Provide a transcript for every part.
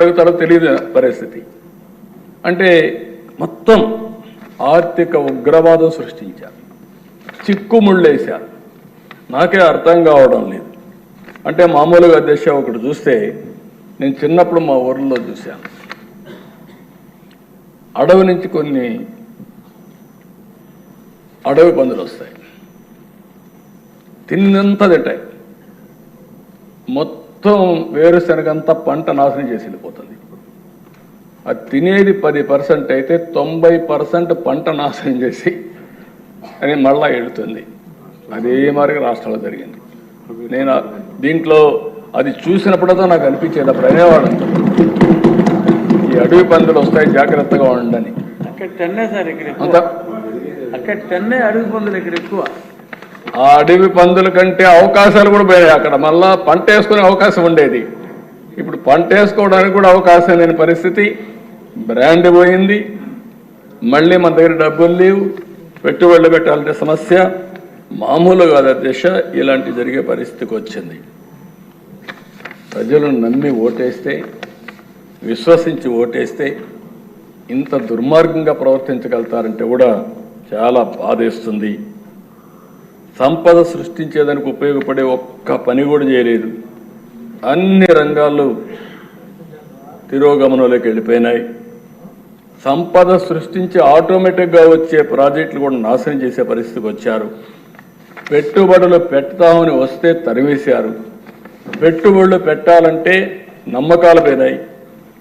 జరుగుతారో తెలియదు పరిస్థితి. అంటే మొత్తం ఆర్థిక ఉగ్రవాదం సృష్టించారు, చిక్కుముళ్ళేశారు. నాకే అర్థం కావడం లేదు. అంటే మామూలుగా దశ ఒకటి చూస్తే, నేను చిన్నప్పుడు మా ఊర్లో చూశాను, అడవి నుంచి కొన్ని అడవి పందులు వస్తాయి, తిన్నంతా తింటాయి, మొత్తం వేరుశనగంతా పంట నాశనం చేసి వెళ్ళిపోతుంది. అది తినేది 10% అయితే 90% పంట నాశనం చేసి అని మళ్ళా ఎడుతుంది. అదే మరి రాష్ట్రంలో జరిగింది. నేను దీంట్లో అది చూసినప్పుడతో నాకు అనిపించేది, అప్పుడు అనేవాళ్ళంతా ఈ అడవి పందులు వస్తాయి జాగ్రత్తగా ఉండని. అడవి పందులు ఇక్కడ ఎక్కువ. ఆ అడవి పందుల కంటే అవకాశాలు కూడా పోయాయి. అక్కడ మళ్ళా పంట వేసుకునే అవకాశం ఉండేది, ఇప్పుడు పంట వేసుకోవడానికి కూడా అవకాశం లేని పరిస్థితి. బ్రాండ్ పోయింది, మళ్ళీ మన దగ్గర డబ్బులు లేవు, పెట్టుబడులు పెట్టాలంటే సమస్య. మామూలుగా దశ ఇలాంటి జరిగే పరిస్థితికి వచ్చింది. ప్రజలను నమ్మి ఓటేస్తే, విశ్వసించి ఓటేస్తే ఇంత దుర్మార్గంగా ప్రవర్తించగలుగుతారంటే కూడా చాలా బాధేస్తుంది. సంపద సృష్టించేదానికి ఉపయోగపడే ఒక్క పని కూడా చేయలేదు. అన్ని రంగాల్లో తిరోగమనంలోకి వెళ్ళిపోయినాయి. సంపద సృష్టించి ఆటోమేటిక్గా వచ్చే ప్రాజెక్టులు కూడా నాశనం చేసే పరిస్థితికి వచ్చారు. పెట్టుబడులు పెడతామని వస్తే తరివేశారు. పెట్టుబడులు పెట్టాలంటే నమ్మకాలు పోయినాయి.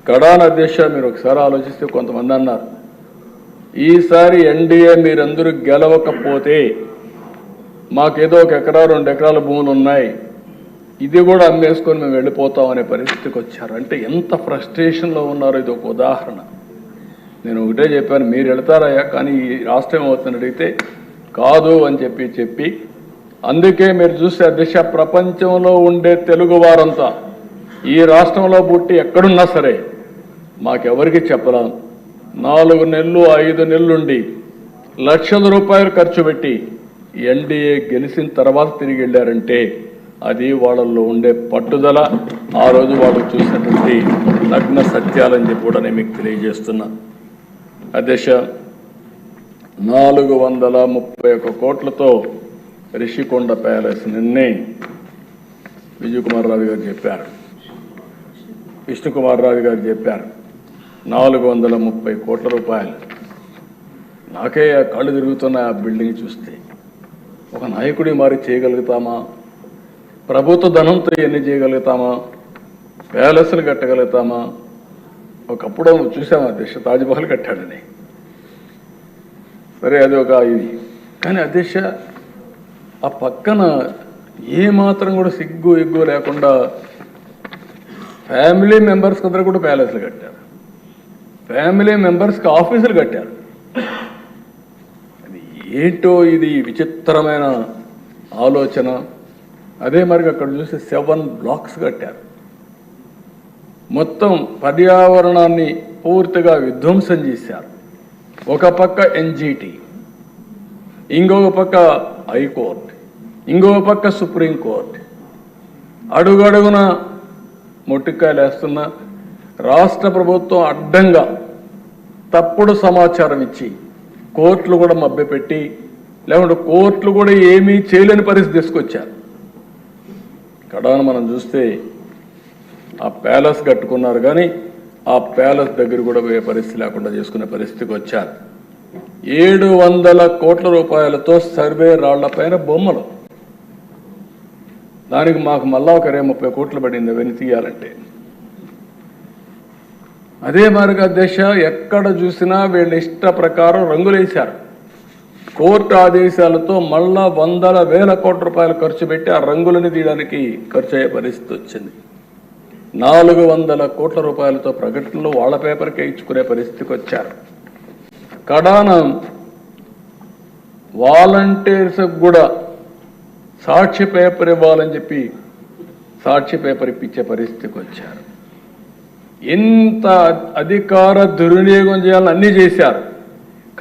కడాన దిశ మీరు ఒకసారి ఆలోచిస్తే కొంతమంది అన్నారు, ఈసారి ఎన్డీఏ మీరందరూ గెలవకపోతే మాకేదో 1 ఎకరా 2 ఎకరాల భూములు ఉన్నాయి, ఇది కూడా అమ్మేసుకొని మేము వెళ్ళిపోతాం అనే పరిస్థితికి వచ్చారు. అంటే ఎంత ఫ్రస్ట్రేషన్లో ఉన్నారో ఇది ఒక ఉదాహరణ. నేను ఒకటే చెప్పాను, మీరు వెళ్తారయ్యా, కానీ ఈ రాష్ట్రం అవుతుందని అడిగితే కాదు అని చెప్పి అందుకే మీరు చూస్తే దిశ ప్రపంచంలో ఉండే తెలుగు వారంతా ఈ రాష్ట్రంలో పుట్టి ఎక్కడున్నా సరే మాకెవరికి చెప్పలేం. 4 నెలలు 5 నెలలుండి లక్షల రూపాయలు ఖర్చు పెట్టి ఎన్డీఏ గెలిచిన తర్వాత తిరిగి వెళ్ళారంటే అది వాళ్ళల్లో ఉండే పట్టుదల, ఆ రోజు వాళ్ళు చూసినటువంటి నగ్న సత్యాలని చెప్పి కూడా నేను మీకు తెలియజేస్తున్నా. అధ్యక్ష, 431 కోట్లతో రిషికొండ ప్యాలెస్ నిన్నే విజయ్ కుమార్ రావు గారు చెప్పారు, విష్ణుకుమార్ రావు గారు చెప్పారు, 430 కోట్ల రూపాయలు. నాకే కళ్ళు తిరుగుతున్న ఆ బిల్డింగ్ చూస్తే ఒక నాయకుడి మారి చేయగలుగుతామా? ప్రభుత్వ ధనంతో ఎన్ని చేయగలుగుతామా? ప్యాలెస్లు కట్టగలుగుతామా? ఒకప్పుడు చూసాము అధ్యక్ష, తాజ్మహల్ కట్టాడని, సరే అది ఒక ఇది. కానీ అధ్యక్ష, ఆ పక్కన ఏమాత్రం కూడా సిగ్గు ఎగ్గు లేకుండా ఫ్యామిలీ మెంబర్స్కి అందరూ కూడా ప్యాలెస్లు కట్టారు, ఫ్యామిలీ మెంబర్స్కి ఆఫీసులు కట్టారు. అది ఏంటో ఇది విచిత్రమైన ఆలోచన. అదే మరి అక్కడ చూస్తే 7 బ్లాక్స్ కట్టారు. మొత్తం పర్యావరణాన్ని పూర్తిగా విధ్వంసం చేశారు. ఒక పక్క ఎన్జిటి, ఇంకొక పక్క హైకోర్టు, ఇంకొక పక్క సుప్రీంకోర్టు, అడుగడుగున మొట్టికాయలు వేస్తున్న రాష్ట్ర ప్రభుత్వం అడ్డంగా తప్పుడు సమాచారం ఇచ్చి కోర్టులు కూడా మభ్యపెట్టి, లేకుంటే కోర్టులు కూడా ఏమీ చేయలేని పరిస్థితి తీసుకొచ్చారు. కడాన మనం చూస్తే ఆ ప్యాలెస్ కట్టుకున్నారు, కానీ ఆ ప్యాలెస్ దగ్గర కూడా పోయే పరిస్థితి లేకుండా చేసుకునే పరిస్థితికి వచ్చారు. 700 కోట్ల రూపాయలతో సర్వే రాళ్లపైన బొమ్మలు, దానికి మాకు మళ్ళా ఒక 30 కోట్లు పడింది అవన్నీ తీయాలంటే. అదే మార్గ దిశ ఎక్కడ చూసినా వీళ్ళ ఇష్ట ప్రకారం రంగులేశారు. కోర్టు ఆదేశాలతో మళ్ళా 100,000 కోట్ల రూపాయలు ఖర్చు పెట్టి ఆ రంగులని తీయడానికి ఖర్చు అయ్యే పరిస్థితి వచ్చింది. 400 కోట్ల రూపాయలతో ప్రకటనలు వాళ్ళ పేపర్కే ఇచ్చుకునే పరిస్థితికి వచ్చారు. కడాన వాలంటీర్స్ కూడా సాక్షి పేపర్ ఇవ్వాలని చెప్పి సాక్షి పేపర్ ఇప్పించే పరిస్థితికి వచ్చారు. ఎంత అధికార దుర్వినియోగం చేయాలని అన్నీ చేశారు.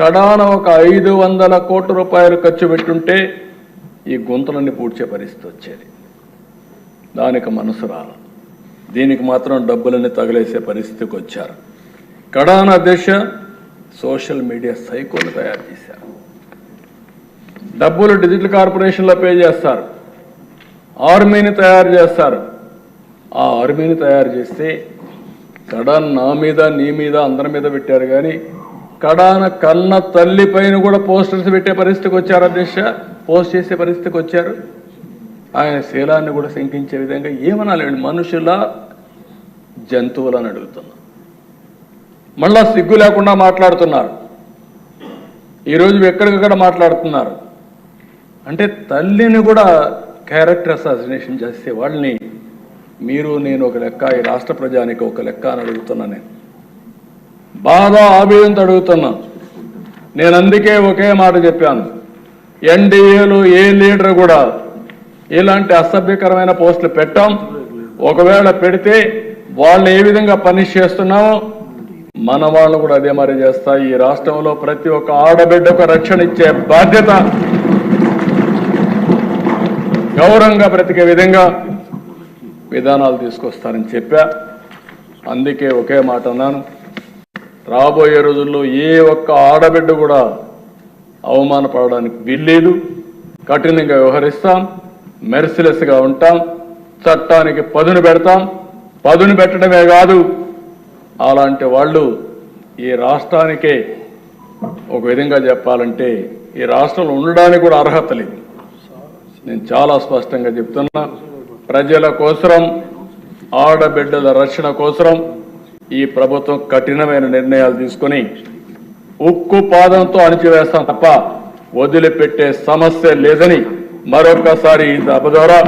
కడాన ఒక 500 కోట్ల రూపాయలు ఖర్చు పెట్టుంటే ఈ గుంతలన్నీ పూడ్చే పరిస్థితి వచ్చేది. దానికి మనసు రాల. దీనికి మాత్రం డబ్బులన్నీ తగిలేసే పరిస్థితికి వచ్చారు. కడాన అధ్యక్ష సోషల్ మీడియా సైకోలు తయారు చేశారు. డబ్బులు డిజిటల్ కార్పొరేషన్లో పే చేస్తారు, ఆర్మీని తయారు చేస్తారు. ఆ ఆర్మీని తయారు చేస్తే కడాన్ నా మీద నీ మీద అందరి మీద పెట్టారు, కానీ కడాన కన్న తల్లి పైన కూడా పోస్టర్స్ పెట్టే పరిస్థితికి వచ్చారు అధ్యక్ష, పోస్ట్ చేసే పరిస్థితికి వచ్చారు. ఆయన శీలాన్ని కూడా శంకించే విధంగా ఏమనాలండి, మనుషుల జంతువులని అడుగుతున్నా. మళ్ళా సిగ్గు లేకుండా మాట్లాడుతున్నారు. ఈరోజు ఎక్కడికక్కడ మాట్లాడుతున్నారు. అంటే తల్లిని కూడా క్యారెక్టర్ అసాసినేషన్ చేసే వాళ్ళని మీరు నేను ఒక లెక్క, ఈ రాష్ట్ర ప్రజానికి ఒక లెక్క అని అడుగుతున్నా. నేను బాగా ఆవేదనతో అడుగుతున్నా. నేను అందుకే ఒకే మాట చెప్పాను, ఎన్డీఏలో ఏ లీడర్ కూడా ఇలాంటి అసభ్యకరమైన పోస్టులు పెట్టాం. ఒకవేళ పెడితే వాళ్ళని ఏ విధంగా పనిష్ చేస్తున్నామో మన వాళ్ళు కూడా అదే మరి చేస్తాయి. ఈ రాష్ట్రంలో ప్రతి ఒక్క ఆడబిడ్డకు రక్షణ ఇచ్చే బాధ్యత, గౌరవంగా బ్రతికే విధంగా విధానాలు తీసుకొస్తారని చెప్పా. అందుకే ఒకే మాట అన్నాను, రాబోయే రోజుల్లో ఏ ఒక్క ఆడబిడ్డ కూడా అవమానపడడానికి వీల్లేదు. కఠినంగా వ్యవహరిస్తాం, మెర్సిలెస్గా ఉంటాం, చట్టానికి పదును పెడతాం. పదును పెట్టడమే కాదు, అలాంటి వాళ్ళు ఈ రాష్ట్రానికే ఒక విధంగా చెప్పాలంటే ఈ రాష్ట్రంలో ఉండడానికి కూడా అర్హత లేదు. నేను చాలా స్పష్టంగా చెప్తున్నా, ప్రజల కోసం, ఆడబిడ్డల రక్షణ కోసం ఈ ప్రభుత్వం కఠినమైన నిర్ణయాలు తీసుకొని ఉక్కు పాదంతో అణిచివేస్తాం తప్ప వదిలిపెట్టే సమస్య లేదని మరొకసారి ఈ సభ ద్వారా